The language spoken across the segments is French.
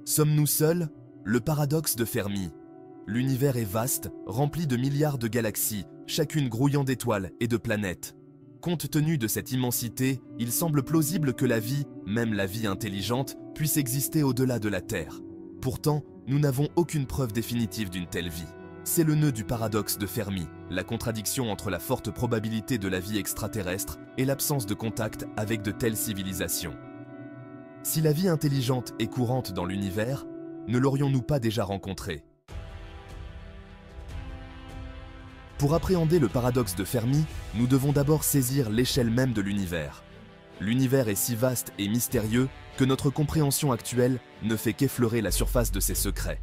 Sommes-nous seuls? Le paradoxe de Fermi. L'univers est vaste, rempli de milliards de galaxies, chacune grouillant d'étoiles et de planètes. Compte tenu de cette immensité, il semble plausible que la vie, même la vie intelligente, puisse exister au-delà de la Terre. Pourtant, nous n'avons aucune preuve définitive d'une telle vie. C'est le nœud du paradoxe de Fermi, la contradiction entre la forte probabilité de la vie extraterrestre et l'absence de contact avec de telles civilisations. Si la vie intelligente est courante dans l'univers, ne l'aurions-nous pas déjà rencontrée? Pour appréhender le paradoxe de Fermi, nous devons d'abord saisir l'échelle même de l'univers. L'univers est si vaste et mystérieux que notre compréhension actuelle ne fait qu'effleurer la surface de ses secrets.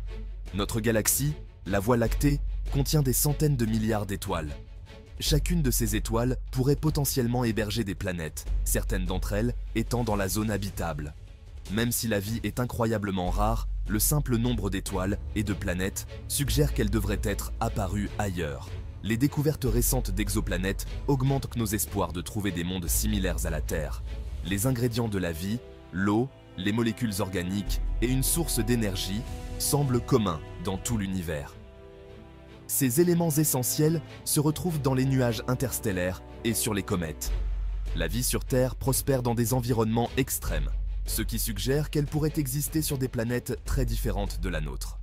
Notre galaxie, la Voie lactée, contient des centaines de milliards d'étoiles. Chacune de ces étoiles pourrait potentiellement héberger des planètes, certaines d'entre elles étant dans la zone habitable. Même si la vie est incroyablement rare, le simple nombre d'étoiles et de planètes suggère qu'elles devraient être apparues ailleurs. Les découvertes récentes d'exoplanètes augmentent nos espoirs de trouver des mondes similaires à la Terre. Les ingrédients de la vie, l'eau, les molécules organiques et une source d'énergie semblent communs dans tout l'univers. Ces éléments essentiels se retrouvent dans les nuages interstellaires et sur les comètes. La vie sur Terre prospère dans des environnements extrêmes, ce qui suggère qu'elle pourrait exister sur des planètes très différentes de la nôtre.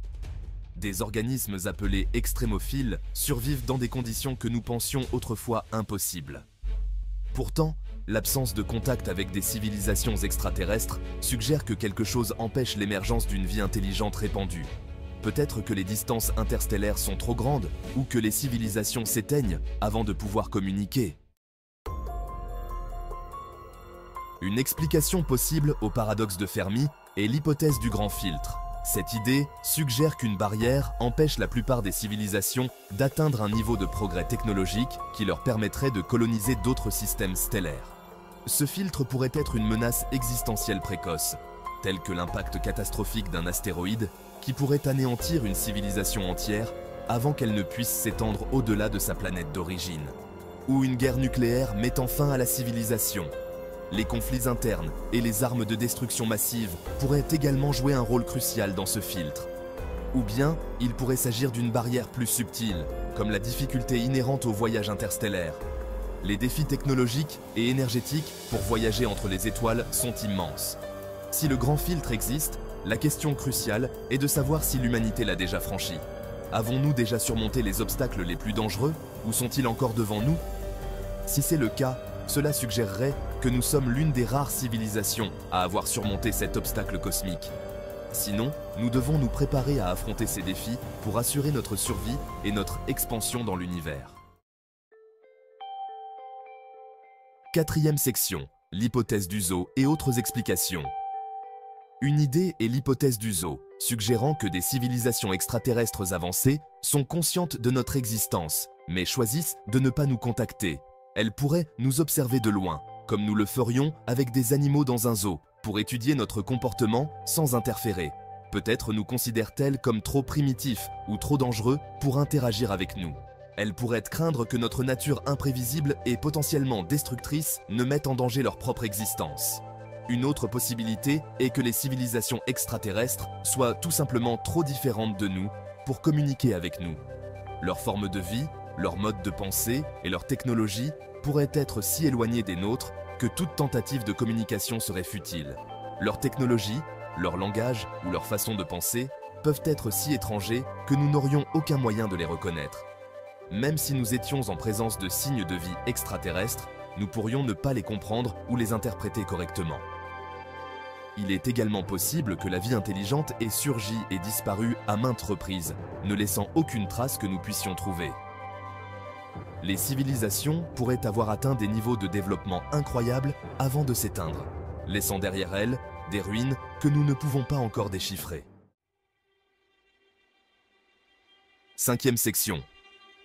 Des organismes appelés extrémophiles survivent dans des conditions que nous pensions autrefois impossibles. Pourtant, l'absence de contact avec des civilisations extraterrestres suggère que quelque chose empêche l'émergence d'une vie intelligente répandue. Peut-être que les distances interstellaires sont trop grandes ou que les civilisations s'éteignent avant de pouvoir communiquer. Une explication possible au paradoxe de Fermi est l'hypothèse du grand filtre. Cette idée suggère qu'une barrière empêche la plupart des civilisations d'atteindre un niveau de progrès technologique qui leur permettrait de coloniser d'autres systèmes stellaires. Ce filtre pourrait être une menace existentielle précoce, telle que l'impact catastrophique d'un astéroïde qui pourrait anéantir une civilisation entière avant qu'elle ne puisse s'étendre au-delà de sa planète d'origine. Ou une guerre nucléaire mettant fin à la civilisation. Les conflits internes et les armes de destruction massive pourraient également jouer un rôle crucial dans ce filtre. Ou bien, il pourrait s'agir d'une barrière plus subtile, comme la difficulté inhérente au voyage interstellaire. Les défis technologiques et énergétiques pour voyager entre les étoiles sont immenses. Si le grand filtre existe, la question cruciale est de savoir si l'humanité l'a déjà franchi. Avons-nous déjà surmonté les obstacles les plus dangereux ou sont-ils encore devant nous? Si c'est le cas, cela suggérerait que nous sommes l'une des rares civilisations à avoir surmonté cet obstacle cosmique. Sinon, nous devons nous préparer à affronter ces défis pour assurer notre survie et notre expansion dans l'univers. Quatrième section, l'hypothèse du zoo et autres explications. Une idée est l'hypothèse du zoo, suggérant que des civilisations extraterrestres avancées sont conscientes de notre existence, mais choisissent de ne pas nous contacter. Elles pourraient nous observer de loin, comme nous le ferions avec des animaux dans un zoo, pour étudier notre comportement sans interférer. Peut-être nous considèrent-elles comme trop primitifs ou trop dangereux pour interagir avec nous. Elles pourraient craindre que notre nature imprévisible et potentiellement destructrice ne mette en danger leur propre existence. Une autre possibilité est que les civilisations extraterrestres soient tout simplement trop différentes de nous pour communiquer avec nous. Leur forme de vie, leur mode de pensée et leur technologie pourraient être si éloignées des nôtres que toute tentative de communication serait futile. Leur technologie, leur langage ou leur façon de penser peuvent être si étrangers que nous n'aurions aucun moyen de les reconnaître. Même si nous étions en présence de signes de vie extraterrestres, nous pourrions ne pas les comprendre ou les interpréter correctement. Il est également possible que la vie intelligente ait surgi et disparu à maintes reprises, ne laissant aucune trace que nous puissions trouver. Les civilisations pourraient avoir atteint des niveaux de développement incroyables avant de s'éteindre, laissant derrière elles des ruines que nous ne pouvons pas encore déchiffrer. Cinquième section.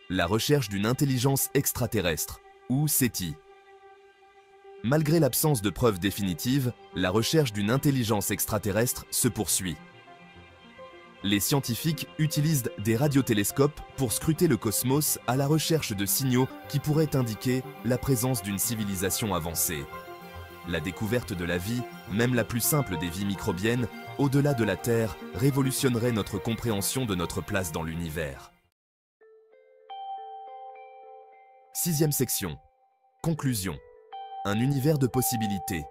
La recherche d'une intelligence extraterrestre, ou SETI. Malgré l'absence de preuves définitives, la recherche d'une intelligence extraterrestre se poursuit. Les scientifiques utilisent des radiotélescopes pour scruter le cosmos à la recherche de signaux qui pourraient indiquer la présence d'une civilisation avancée. La découverte de la vie, même la plus simple des vies microbiennes, au-delà de la Terre, révolutionnerait notre compréhension de notre place dans l'univers. Sixième section. Conclusion. Un univers de possibilités.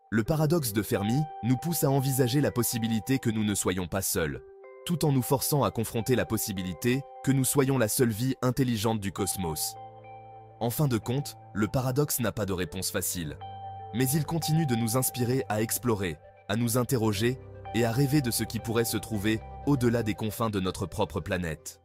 Le paradoxe de Fermi nous pousse à envisager la possibilité que nous ne soyons pas seuls, tout en nous forçant à confronter la possibilité que nous soyons la seule vie intelligente du cosmos. En fin de compte, le paradoxe n'a pas de réponse facile, mais il continue de nous inspirer à explorer, à nous interroger et à rêver de ce qui pourrait se trouver au-delà des confins de notre propre planète.